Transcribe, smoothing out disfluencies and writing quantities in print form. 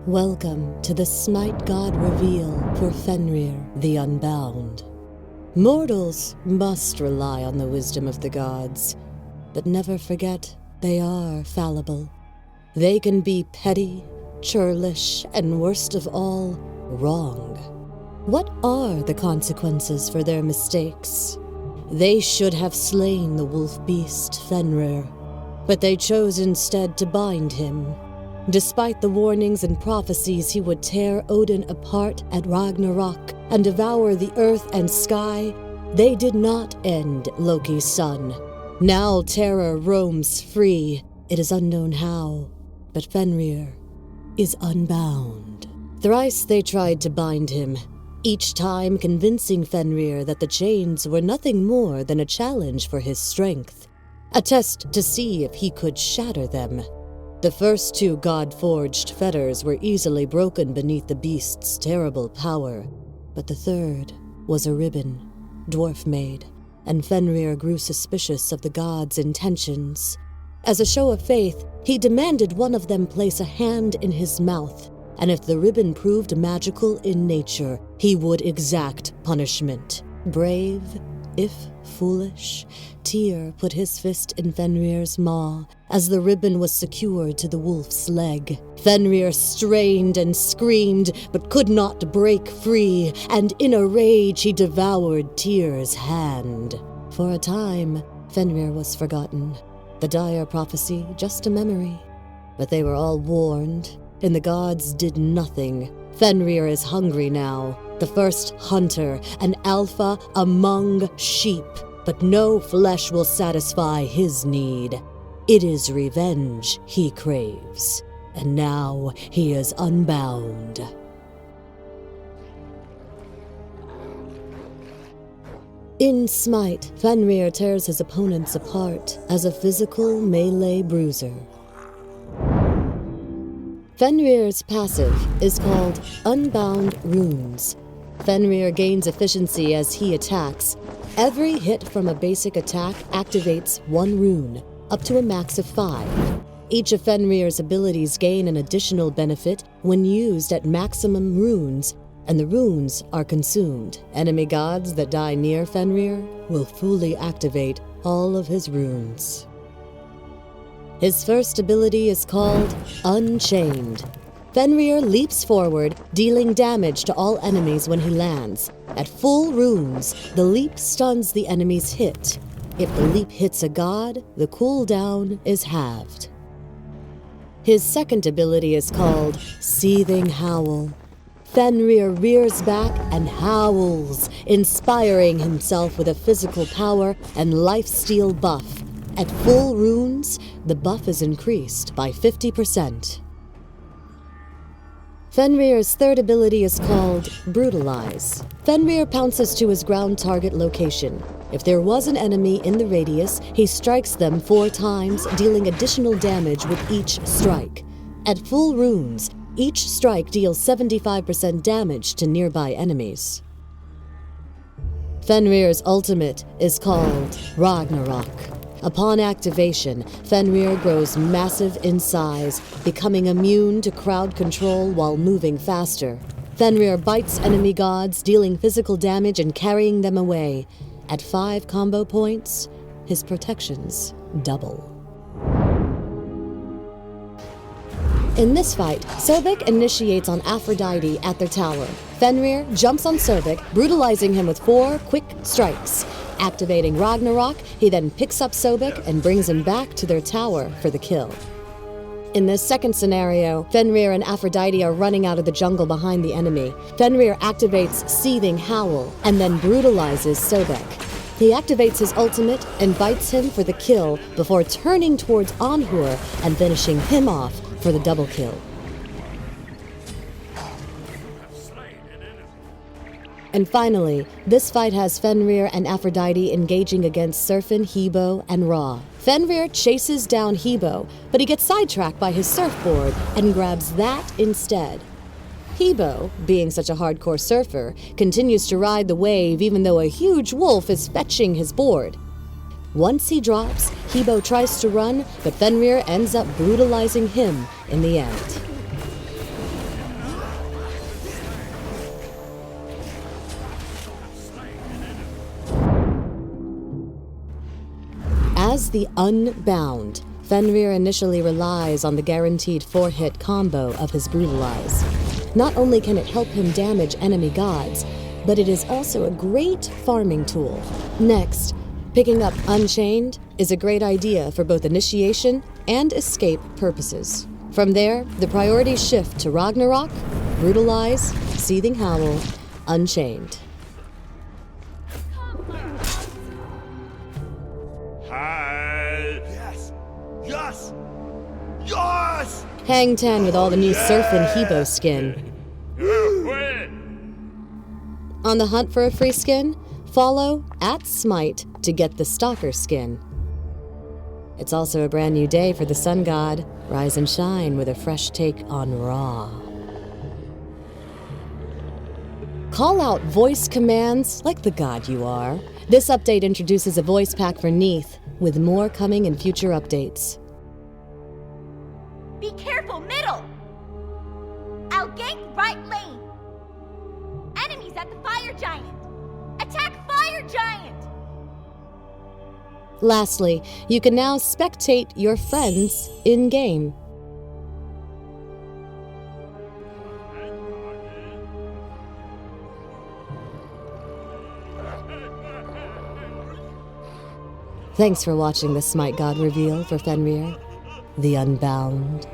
Welcome to the Smite God reveal for Fenrir the Unbound. Mortals must rely on the wisdom of the gods, but never forget they are fallible. They can be petty, churlish, and worst of all, wrong. What are the consequences for their mistakes? They should have slain the wolf beast Fenrir, but they chose instead to bind him. Despite the warnings and prophecies he would tear Odin apart at Ragnarok and devour the earth and sky, they did not end Loki's son. Now terror roams free. It is unknown how, but Fenrir is unbound. Thrice they tried to bind him, each time convincing Fenrir that the chains were nothing more than a challenge for his strength, a test to see if he could shatter them. The first two god-forged fetters were easily broken beneath the beast's terrible power, but the third was a ribbon, dwarf-made, and Fenrir grew suspicious of the god's intentions. As a show of faith, he demanded one of them place a hand in his mouth, and if the ribbon proved magical in nature, he would exact punishment. Brave, if foolish, Tyr put his fist in Fenrir's maw as the ribbon was secured to the wolf's leg. Fenrir strained and screamed, but could not break free, and in a rage he devoured Tyr's hand. For a time, Fenrir was forgotten, the dire prophecy just a memory. But they were all warned, and the gods did nothing. Fenrir is hungry now, the first hunter, an alpha among sheep, but no flesh will satisfy his need. It is revenge he craves, and now he is unbound. In Smite, Fenrir tears his opponents apart as a physical melee bruiser. Fenrir's passive is called Unbound Runes. Fenrir gains efficiency as he attacks. Every hit from a basic attack activates one rune, up to a max of 5. Each of Fenrir's abilities gain an additional benefit when used at maximum runes, and the runes are consumed. Enemy gods that die near Fenrir will fully activate all of his runes. His first ability is called Unchained. Fenrir leaps forward, dealing damage to all enemies when he lands. At full runes, the leap stuns the enemy's hit. If the leap hits a god, the cooldown is halved. His second ability is called Seething Howl. Fenrir rears back and howls, inspiring himself with a physical power and lifesteal buff. At full runes, the buff is increased by 50%. Fenrir's third ability is called Brutalize. Fenrir pounces to his ground target location. If there was an enemy in the radius, he strikes them 4 times, dealing additional damage with each strike. At full runes, each strike deals 75% damage to nearby enemies. Fenrir's ultimate is called Ragnarok. Upon activation, Fenrir grows massive in size, becoming immune to crowd control while moving faster. Fenrir bites enemy gods, dealing physical damage and carrying them away. At 5 combo points, his protections double. In this fight, Sobek initiates on Aphrodite at their tower. Fenrir jumps on Sobek, brutalizing him with 4 quick strikes. Activating Ragnarok, he then picks up Sobek and brings him back to their tower for the kill. In this second scenario, Fenrir and Aphrodite are running out of the jungle behind the enemy. Fenrir activates Seething Howl and then brutalizes Sobek. He activates his ultimate and bites him for the kill before turning towards Anhur and finishing him off for the double kill. And finally, this fight has Fenrir and Aphrodite engaging against Surfin, Hebo, and Ra. Fenrir chases down Hebo, but he gets sidetracked by his surfboard and grabs that instead. Hebo, being such a hardcore surfer, continues to ride the wave even though a huge wolf is fetching his board. Once he drops, Hebo tries to run, but Fenrir ends up brutalizing him in the end. As the Unbound, Fenrir initially relies on the guaranteed 4-hit combo of his Brutalize. Not only can it help him damage enemy gods, but it is also a great farming tool. Next, picking up Unchained is a great idea for both initiation and escape purposes. From there, the priorities shift to Ragnarok, Brutalize, Seething Howl, Unchained. Hi! Yes! Yes! Hang 10 with all the new Surfin' Hebo skin. On the hunt for a free skin? Follow @Smite to get the Stalker skin. It's also a brand new day for the Sun God. Rise and shine with a fresh take on Raw. Call out voice commands like the god you are. This update introduces a voice pack for Neath, with more coming in future updates. Be careful, middle! I'll gank right lane! Enemies at the fire giant! Attack fire giant! Lastly, you can now spectate your friends in-game. Thanks for watching the Smite God reveal for Fenrir, the Unbound.